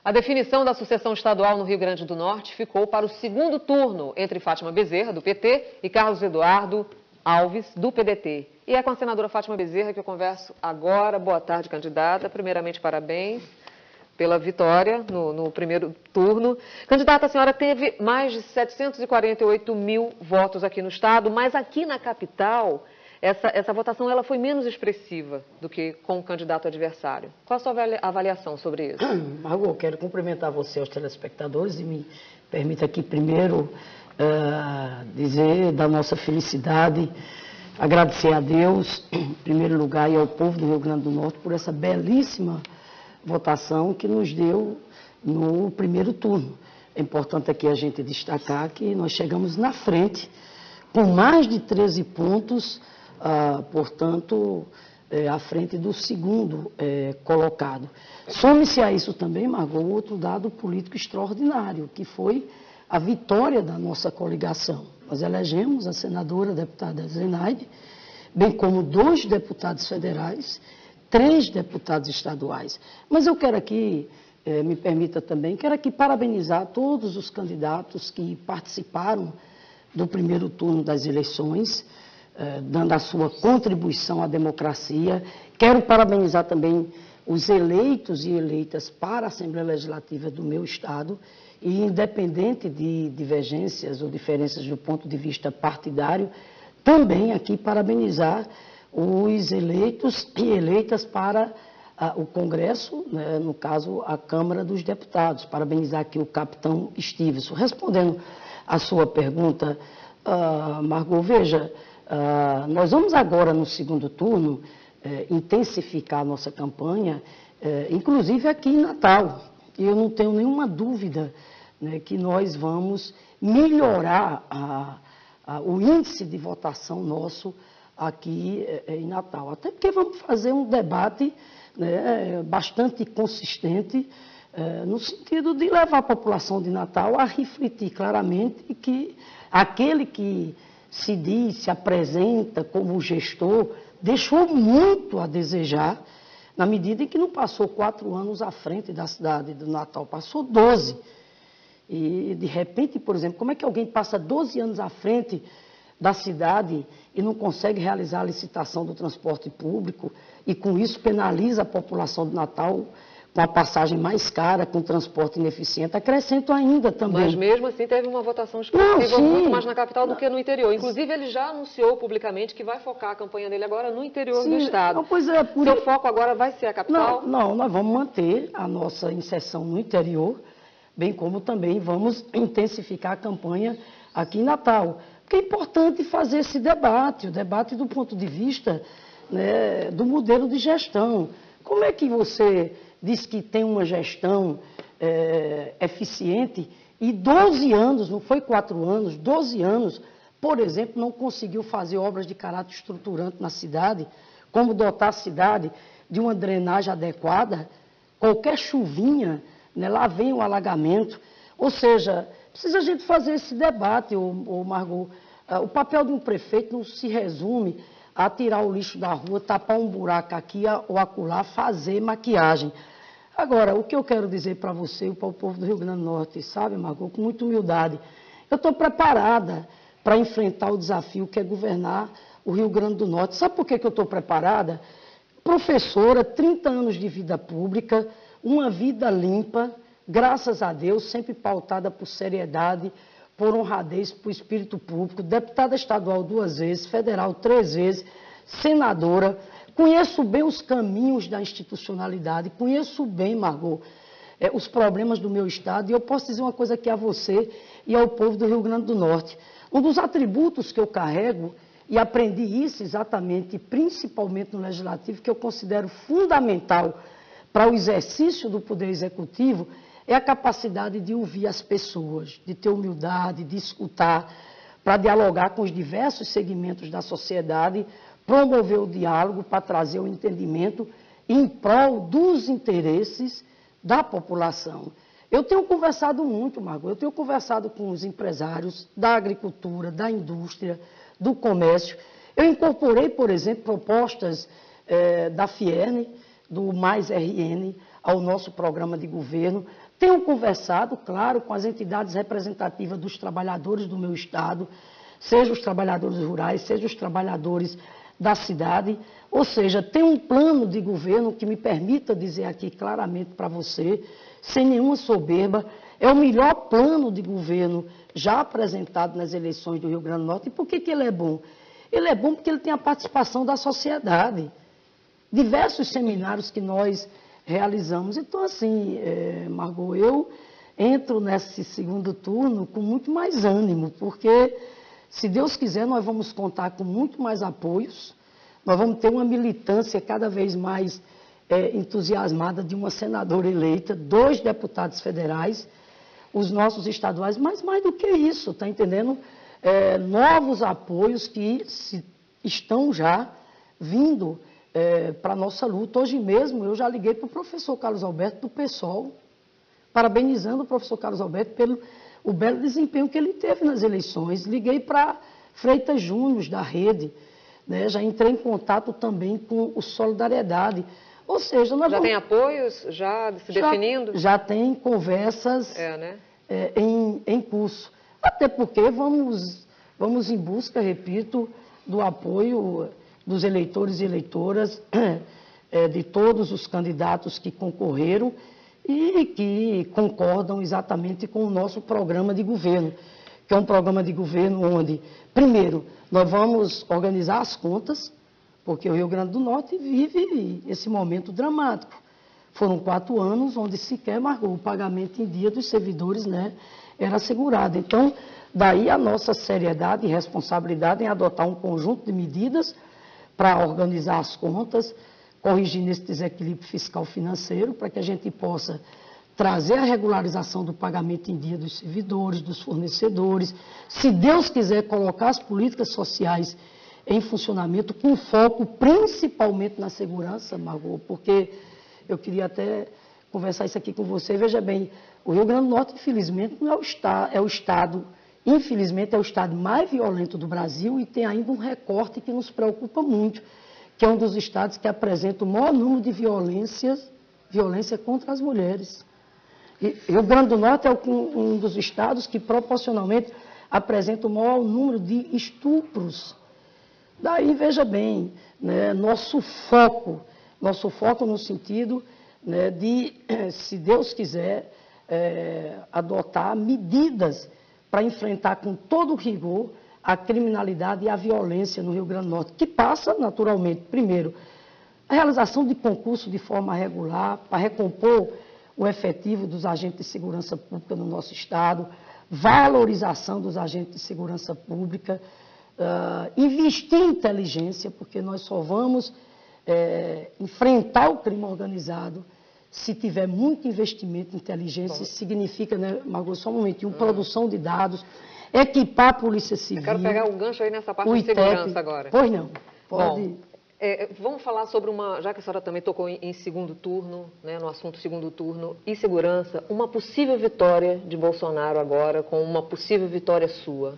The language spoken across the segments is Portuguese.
A definição da sucessão estadual no Rio Grande do Norte ficou para o segundo turno entre Fátima Bezerra, do PT, e Carlos Eduardo Alves, do PDT. E é com a senadora Fátima Bezerra que eu converso agora. Boa tarde, candidata. Primeiramente, parabéns pela vitória no primeiro turno. Candidata, a senhora teve mais de 748 mil votos aqui no estado, mas aqui na capital, essa votação ela foi menos expressiva do que com o candidato adversário. Qual a sua avaliação sobre isso? Margot, quero cumprimentar você, os telespectadores, e me permita aqui primeiro dizer da nossa felicidade, agradecer a Deus, em primeiro lugar, e ao povo do Rio Grande do Norte por essa belíssima votação que nos deu no primeiro turno. É importante aqui a gente destacar que nós chegamos na frente, com mais de 13 pontos, portanto, à frente do segundo colocado. Some-se a isso também, Margot, outro dado político extraordinário, que foi a vitória da nossa coligação. Nós elegemos a senadora, a deputada Zenaide, bem como 2 deputados federais, 3 deputados estaduais. Mas eu quero aqui, me permita também, quero aqui parabenizar todos os candidatos que participaram do primeiro turno das eleições, dando a sua contribuição à democracia. Quero parabenizar também os eleitos e eleitas para a Assembleia Legislativa do meu estado, e independente de divergências ou diferenças do ponto de vista partidário, também aqui parabenizar os eleitos e eleitas para o Congresso, né, no caso, a Câmara dos Deputados. Parabenizar aqui o capitão Stevenson. Respondendo à sua pergunta, Margot, veja, nós vamos agora, no segundo turno, intensificar a nossa campanha, inclusive aqui em Natal. E eu não tenho nenhuma dúvida, né, que nós vamos melhorar o índice de votação nosso aqui em Natal. Até porque vamos fazer um debate, né, bastante consistente, no sentido de levar a população de Natal a refletir claramente que aquele que se diz, se apresenta como gestor, deixou muito a desejar, na medida em que não passou 4 anos à frente da cidade do Natal, passou 12. E, de repente, por exemplo, como é que alguém passa 12 anos à frente da cidade e não consegue realizar a licitação do transporte público e, com isso, penaliza a população do Natal com a passagem mais cara, com transporte ineficiente? Acrescento ainda também. Mas mesmo assim teve uma votação expressiva muito mais na capital do que no interior. Inclusive, ele já anunciou publicamente que vai focar a campanha dele agora no interior do estado. Não, pois é, Seu foco agora vai ser a capital? Não, nós vamos manter a nossa inserção no interior, bem como também vamos intensificar a campanha aqui em Natal. Porque é importante fazer esse debate, o debate do ponto de vista, né, do modelo de gestão. Como é que você diz que tem uma gestão eficiente e 12 anos, não foi 4 anos, 12 anos, por exemplo, não conseguiu fazer obras de caráter estruturante na cidade, como dotar a cidade de uma drenagem adequada? Qualquer chuvinha, né, lá vem o alagamento. Ou seja, precisa a gente fazer esse debate, Margot. O papel de um prefeito não se resume a tirar o lixo da rua, tapar um buraco aqui ou acolá, fazer maquiagem. Agora, o que eu quero dizer para você e para o povo do Rio Grande do Norte, sabe, Margot, com muita humildade, eu estou preparada para enfrentar o desafio que é governar o Rio Grande do Norte. Sabe por que eu estou preparada? Professora, 30 anos de vida pública, uma vida limpa, graças a Deus, sempre pautada por seriedade, por honradez, por espírito público, deputada estadual 2 vezes, federal 3 vezes, senadora. Conheço bem os caminhos da institucionalidade, conheço bem, Margot, os problemas do meu estado, e eu posso dizer uma coisa aqui a você e ao povo do Rio Grande do Norte. Um dos atributos que eu carrego, e aprendi isso exatamente, principalmente no Legislativo, que eu considero fundamental para o exercício do Poder Executivo, é a capacidade de ouvir as pessoas, de ter humildade, de escutar, para dialogar com os diversos segmentos da sociedade, promover o diálogo para trazer o entendimento em prol dos interesses da população. Eu tenho conversado muito, Margot, eu tenho conversado com os empresários da agricultura, da indústria, do comércio. Eu incorporei, por exemplo, propostas da Fierne, do Mais RN, ao nosso programa de governo. Tenho conversado, claro, com as entidades representativas dos trabalhadores do meu estado, seja os trabalhadores rurais, seja os trabalhadores da cidade, ou seja, tem um plano de governo que me permita dizer aqui claramente para você, sem nenhuma soberba, é o melhor plano de governo já apresentado nas eleições do Rio Grande do Norte. E por que ele é bom? Ele é bom porque ele tem a participação da sociedade. Diversos seminários que nós realizamos. Então, assim, Margot, eu entro nesse segundo turno com muito mais ânimo, porque, se Deus quiser, nós vamos contar com muito mais apoios, nós vamos ter uma militância cada vez mais entusiasmada de uma senadora eleita, 2 deputados federais, os nossos estaduais, mas mais do que isso, está entendendo? Novos apoios que estão já vindo para a nossa luta. Hoje mesmo eu já liguei para o professor Carlos Alberto do PSOL, parabenizando o professor Carlos Alberto pelo o belo desempenho que ele teve nas eleições. Liguei para Freitas Júnior da Rede, né? Já entrei em contato também com o Solidariedade. Ou seja, nós já tem apoios já se definindo? Já tem conversas em curso. Até porque vamos em busca, repito, do apoio dos eleitores e eleitoras, de todos os candidatos que concorreram e que concordam exatamente com o nosso programa de governo, que é um programa de governo onde, primeiro, nós vamos organizar as contas, porque o Rio Grande do Norte vive esse momento dramático. Foram 4 anos onde sequer, Margot, o pagamento em dia dos servidores, né, era assegurado. Então, daí a nossa seriedade e responsabilidade em adotar um conjunto de medidas para organizar as contas, corrigindo esse desequilíbrio fiscal financeiro, para que a gente possa trazer a regularização do pagamento em dia dos servidores, dos fornecedores. Se Deus quiser, colocar as políticas sociais em funcionamento, com foco principalmente na segurança, Margot, porque eu queria até conversar isso aqui com você. Veja bem, o Rio Grande do Norte, infelizmente, não é o estado, infelizmente, é o estado mais violento do Brasil e tem ainda um recorte que nos preocupa muito, que é um dos estados que apresenta o maior número de violência contra as mulheres. E Rio Grande do Norte é um dos estados que proporcionalmente apresenta o maior número de estupros. Daí, veja bem, né, nosso foco no sentido, né, de, se Deus quiser, adotar medidas para enfrentar com todo rigor a criminalidade e a violência no Rio Grande do Norte, que passa, naturalmente, primeiro, a realização de concurso de forma regular, para recompor o efetivo dos agentes de segurança pública no nosso estado, valorização dos agentes de segurança pública, investir em inteligência, porque nós só vamos enfrentar o crime organizado se tiver muito investimento em inteligência. Isso significa, né, Margot, só um momentinho, produção de dados, equipar a Polícia Civil. Eu quero pegar o gancho aí nessa parte de segurança agora. Pois não, pode. Bom, vamos falar sobre já que a senhora também tocou em segundo turno, né, no assunto segundo turno e segurança, uma possível vitória de Bolsonaro agora, com uma possível vitória sua.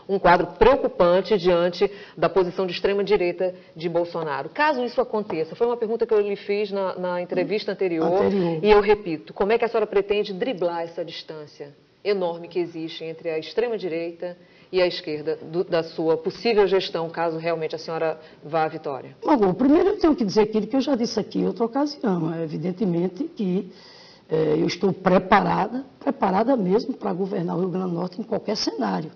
Um quadro preocupante diante da posição de extrema-direita de Bolsonaro. Caso isso aconteça, foi uma pergunta que eu lhe fiz na entrevista anterior, e eu repito, como é que a senhora pretende driblar essa distância enorme que existe entre a extrema-direita e a esquerda da sua possível gestão, caso realmente a senhora vá à vitória? Bom, primeiro eu tenho que dizer aquilo que eu já disse aqui em outra ocasião. Evidentemente que eu estou preparada mesmo para governar o Rio Grande do Norte em qualquer cenário,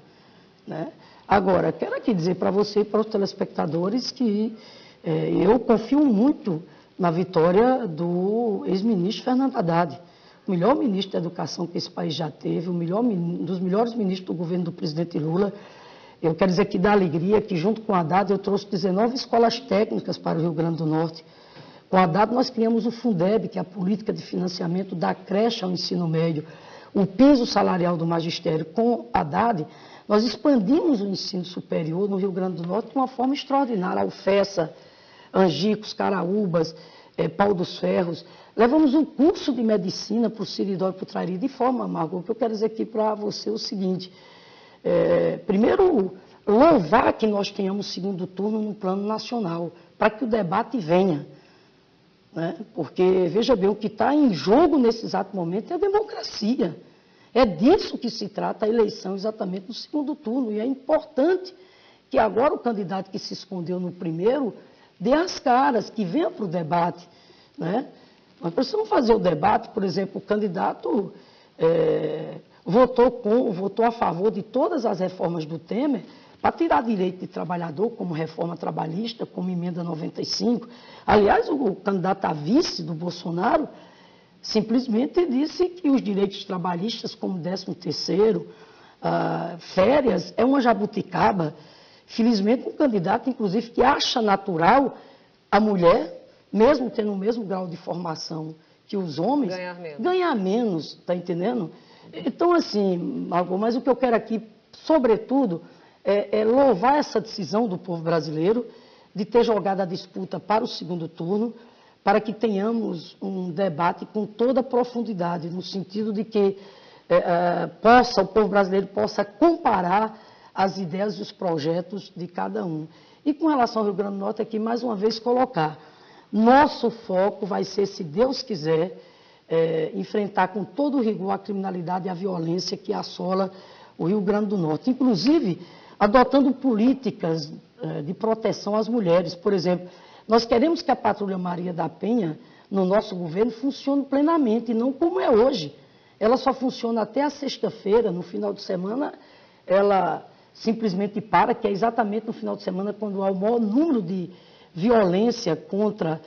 né? Agora, quero aqui dizer para você e para os telespectadores que eu confio muito na vitória do ex-ministro Fernando Haddad, o melhor ministro da educação que esse país já teve, um dos melhores ministros do governo do presidente Lula. Eu quero dizer aqui da alegria que, junto com o Haddad, eu trouxe 19 escolas técnicas para o Rio Grande do Norte. Com o Haddad, nós criamos o Fundeb, que é a política de financiamento da creche ao ensino médio, o piso salarial do magistério. Com o Haddad, nós expandimos o ensino superior no Rio Grande do Norte de uma forma extraordinária. A UFESA, Angicos, Caraúbas, Pau dos Ferros. Levamos um curso de medicina para o Siridó e para o Trairi, de forma, Margot, que eu quero dizer aqui para você o seguinte. Primeiro, louvar que nós tenhamos segundo turno no plano nacional, para que o debate venha. né? Porque, veja bem, o que está em jogo nesse exato momento é a democracia. É disso que se trata a eleição, exatamente no segundo turno. E é importante que agora o candidato que se escondeu no primeiro dê as caras, que venha para o debate, né? Nós precisamos fazer o debate, por exemplo, o candidato votou a favor de todas as reformas do Temer para tirar direito de trabalhador, como reforma trabalhista, como emenda 95. Aliás, o candidato a vice do Bolsonaro simplesmente disse que os direitos trabalhistas, como 13º, férias, é uma jabuticaba. Felizmente, um candidato, inclusive, que acha natural a mulher, mesmo tendo o mesmo grau de formação que os homens, ganhar menos, está entendendo? Então, assim, Margot, mas o que eu quero aqui, sobretudo, é louvar essa decisão do povo brasileiro de ter jogado a disputa para o segundo turno, para que tenhamos um debate com toda a profundidade, no sentido de que o povo brasileiro possa comparar as ideias e os projetos de cada um. E com relação ao Rio Grande do Norte, aqui mais uma vez colocar, nosso foco vai ser, se Deus quiser, enfrentar com todo o rigor a criminalidade e a violência que assola o Rio Grande do Norte. Inclusive, adotando políticas de proteção às mulheres. Por exemplo, nós queremos que a Patrulha Maria da Penha, no nosso governo, funcione plenamente, e não como é hoje. Ela só funciona até a sexta-feira, no final de semana, ela simplesmente para, que é exatamente no final de semana quando há o maior número de violência contra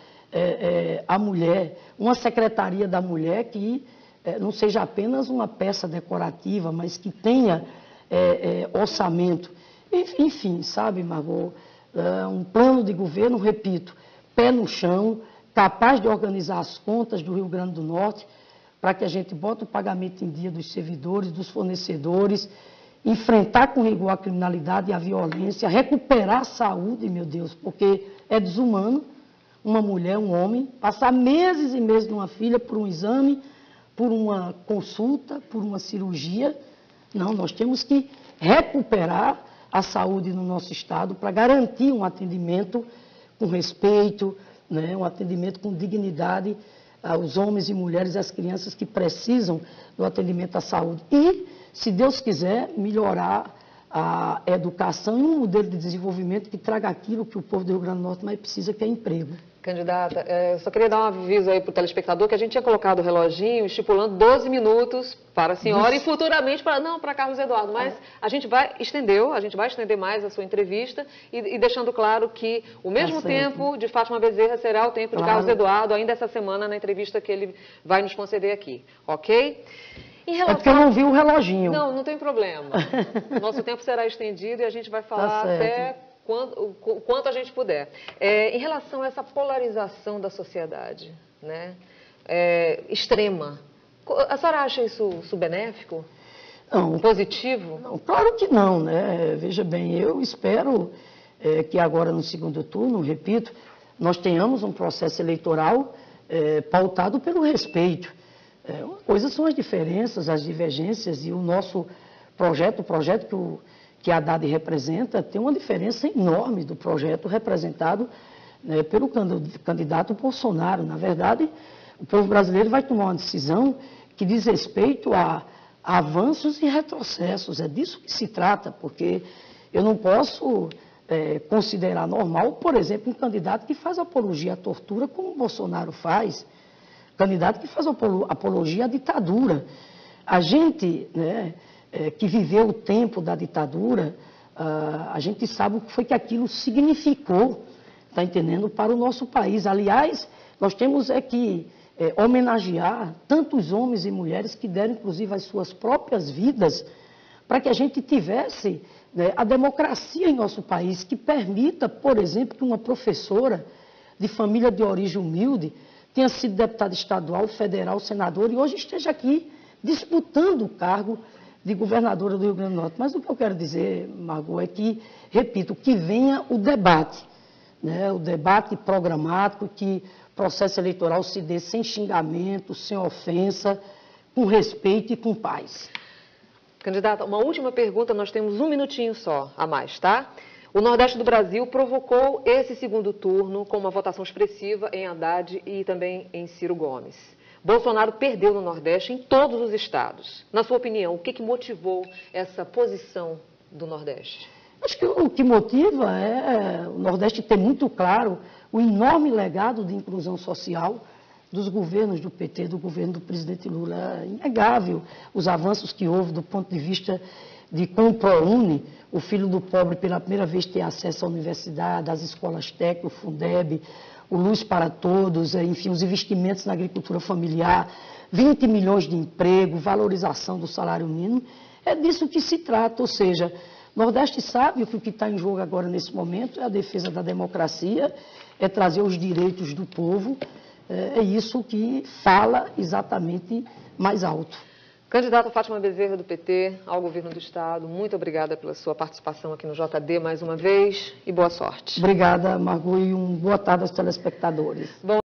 a mulher. Uma secretaria da mulher que não seja apenas uma peça decorativa, mas que tenha orçamento. Enfim, sabe, Margot, um plano de governo, repito, pé no chão, capaz de organizar as contas do Rio Grande do Norte, para que a gente bote o pagamento em dia dos servidores, dos fornecedores, enfrentar com rigor a criminalidade e a violência, recuperar a saúde, meu Deus, porque é desumano uma mulher, um homem, passar meses e meses numa fila por um exame, por uma consulta, por uma cirurgia. Não, nós temos que recuperar a saúde no nosso estado para garantir um atendimento com respeito, né, um atendimento com dignidade aos homens e mulheres e às crianças que precisam do atendimento à saúde. E, se Deus quiser, melhorar a educação e um modelo de desenvolvimento que traga aquilo que o povo do Rio Grande do Norte mais precisa, que é emprego. Candidata, eu só queria dar um aviso aí para o telespectador que a gente tinha colocado o reloginho estipulando 12 minutos para a senhora e futuramente para Carlos Eduardo, mas a gente vai estender mais a sua entrevista e deixando claro que o mesmo tempo de Fátima Bezerra será o tempo de Carlos Eduardo, ainda essa semana na entrevista que ele vai nos conceder aqui, ok? É porque eu não vi o reloginho. Não, não tem problema. Nosso tempo será estendido e a gente vai falar até quanto a gente puder. Em relação a essa polarização da sociedade, né, extrema, a senhora acha isso benéfico? Não, positivo? Não, claro que não, né? Veja bem, eu espero que agora no segundo turno, repito, nós tenhamos um processo eleitoral pautado pelo respeito. Uma coisa são as diferenças, as divergências, e o nosso projeto, o projeto que a Haddad representa, tem uma diferença enorme do projeto representado pelo candidato Bolsonaro. Na verdade, o povo brasileiro vai tomar uma decisão que diz respeito a avanços e retrocessos. É disso que se trata, porque eu não posso considerar normal, por exemplo, um candidato que faz apologia à tortura, como o Bolsonaro faz. Candidato que faz apologia à ditadura. A gente, né, que viveu o tempo da ditadura, a gente sabe o que foi que aquilo significou, está entendendo, para o nosso país. Aliás, nós temos que homenagear tantos homens e mulheres que deram, inclusive, as suas próprias vidas para que a gente tivesse a democracia em nosso país, que permita, por exemplo, que uma professora de família de origem humilde tenha sido deputada estadual, federal, senador e hoje esteja aqui disputando o cargo de governadora do Rio Grande do Norte. Mas o que eu quero dizer, Margot, é que, repito, que venha o debate, né? O debate programático, que o processo eleitoral se dê sem xingamento, sem ofensa, com respeito e com paz. Candidata, uma última pergunta, nós temos um minutinho só a mais, tá? O Nordeste do Brasil provocou esse segundo turno com uma votação expressiva em Haddad e também em Ciro Gomes. Bolsonaro perdeu no Nordeste em todos os estados. Na sua opinião, o que motivou essa posição do Nordeste? Acho que o que motiva é o Nordeste ter muito claro o enorme legado de inclusão social dos governos do PT, do governo do presidente Lula. É inegável os avanços que houve do ponto de vista de com o ProUni, o filho do pobre pela primeira vez ter acesso à universidade, às escolas técnicas, o Fundeb, o Luz para Todos, enfim, os investimentos na agricultura familiar, 20 milhões de emprego, valorização do salário mínimo. É disso que se trata, ou seja, o Nordeste sabe que o que está em jogo agora nesse momento é a defesa da democracia, é trazer os direitos do povo, é isso que fala exatamente mais alto. Candidata Fátima Bezerra, do PT, ao governo do Estado, muito obrigada pela sua participação aqui no JD mais uma vez e boa sorte. Obrigada, Margot, e boa tarde aos telespectadores. Bom,